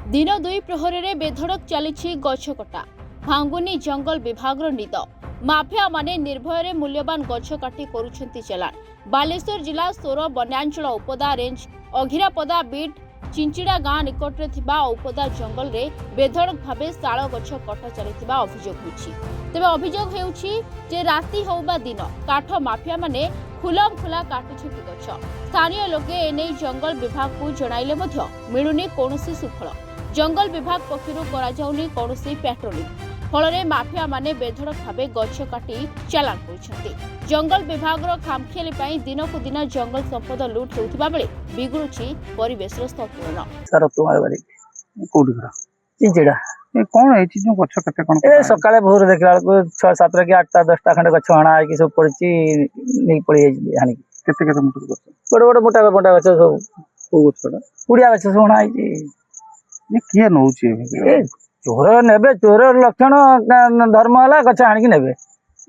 दिन दुई प्रहर बेधड़क चली गछ कटा भांगुनी जंगल विभाग निद माफिया माने निर्भय मूल्यवान गछ काटी करुछंती चलाण। बालेश्वर जिला सोर बन्यांचल उपदा रेंज अघिरापदा बीट चिंचिड़ा गाँ निकट में थिबा उपदा जंगल रे बेधड़क भावे शाल गछ कटा चली अभियोग होछि। तेबे अभियोग हेउछि जे राति हो बा दिन काठ माफिया माने खुलम खुला काटुछंती गछ। स्थानीय लोके एने जंगल विभाग को जणाइले मध्य मिलुनी कोनोसी सुफल। जंगल विभाग पक्षरु करा जाउनी कोनोसी पेट्रोलिंग फल माफिया माने बेधड़क भावे गछ काटी चालान करुछंती। जंगल विभाग खामखियाली पई दिन को दिन जंगल संपद लूट होउथिबा बेले बिगुरुछि परिवेश संतुलन। सर तुम्हारे बारी कोठी घर चिंचिड़ा ए कोन एछि जो गछ कते कोन ए सकाळे भोर देखला 6-7 कि 8टा 10टा खंडे गछ हणा है कि सब पड़छि नहीं पड़ी है हानि केते केते मुटर गछ बड़ बड़ मोटा मोटा गछ सब को गछडा कुड़िया गछ सब हणा है ये किए नउछि ए चोर नेबे चोर लक्षण धर्म हला गछ हानि नेबे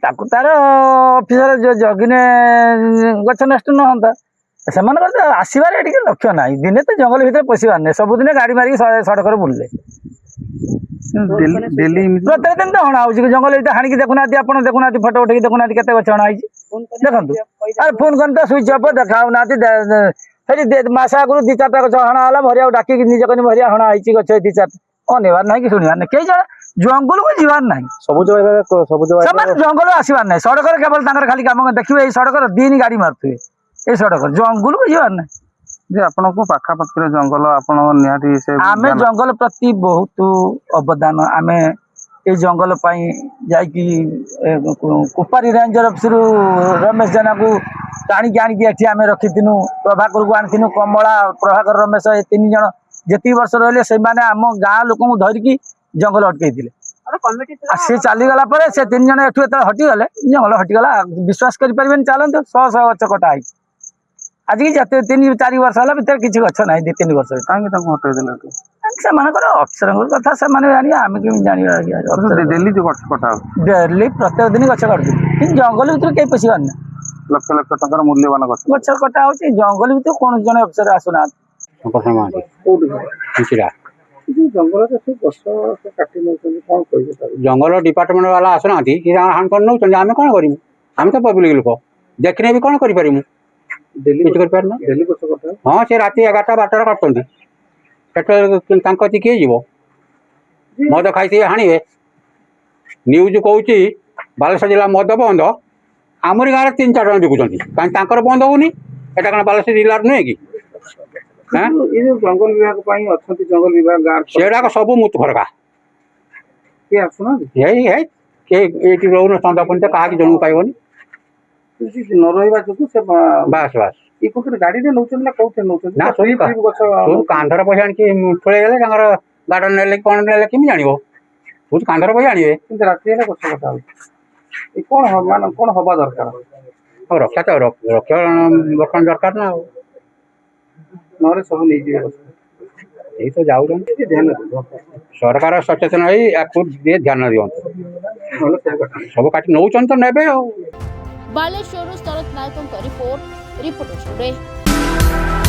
ताकू तार ऑफिसर जो जगिने गछ नष्ट न होता सेमानकर आसबार ये लक्ष्य ना दिने तो जंगल भीतर पशिबार नहीं सबुदिन गाड़ी मारिक सड़क बुलले प्रत्येक दिन तो हणा हो जंगल हाणी देखुना आप देखुना फटो उठे देखुना केते गछ हणा देखु अरे फोन कर स्विच अफ देखा मस आगु 2-4टा गछ हणा भरिया डाक निज कनी भरिया हणा गछ 2-4 अनेबार ना कि शुणवार ना कई जंगल को जीवार ना सब जंगल आसबार ना सड़क केवल खाली कम देखिए सड़क दिन गाड़ी मारुवे ये सड़क जंगल को जीवार ना जे आपन को पाखा पाखरे जंगल आपन निहाती से आमे जंगल प्रति बहुत अवदान आमे ए जंगल पाई जाई कुपारी रेंजर अफिसर रमेश जेना को टाणी के आनी एठी आमे रखिथिनु प्रभाकर को आनिथिनु कमला प्रभाकर रमेश ए 3 जण जेती वर्ष रहले से माने आम गाँ लोक धरिकी जंगल अटकईले सी चलीगला से 3 जण एठू एत हटिगले जंगल हटिगला विश्वास कर पारे चलते 100 गछ कटा है आज की 3-4 वर्ष है भर किसी गछ ना 2-3 वर्ष हटईदे से अफिसर कथा से आम केमी जाना डेली जो गछ कटा डेली प्रत्येक दिन गछ काटुँ जंगल भर कहीं पशिबार ना लक्ष लक्ष टकर मूल्यवान गछ कटा हो जंगल भर कौन जन अफिसर आसुना जंगल डिपार्टमेंट वाला आसुना हाण कर नौ आम कौन कर आम तो पब्लिक लोक देखने भी कौन कर हाँ से राति 11-12 काटुँच किए जीव मद खाई हाणे न्यूज कौच बालेश्वर जिला मद बंद आमरी गाँव 3-4 जन बिकुंट कहीं बंद होनी एटा कौन बालेश्वर जिलार नुहे कि जंगल विभाग जंगल विभाग सेगुड़ा सब मुत फरका ये रोन चंदापन क्या जन पाइबनी न रहा जो बास बास गाड़ी में नौना कौन ना सब कांधर पैसा आनी थोड़े गले गार्डन ने कौन ने कमी जान सब कांधर पैसा आने राति गछ कटा कौन कौन हवा दरकार रक्षा तो रक्षा बर्तमान दरकार ना ना सब नहीं यही तो जाऊँ ध्यान सरकार सचेतन है ध्यान दिखाँ सब काटी नौ तो ने बालेश्वर शरद नायकों रिपोर्ट रिपोर्टर।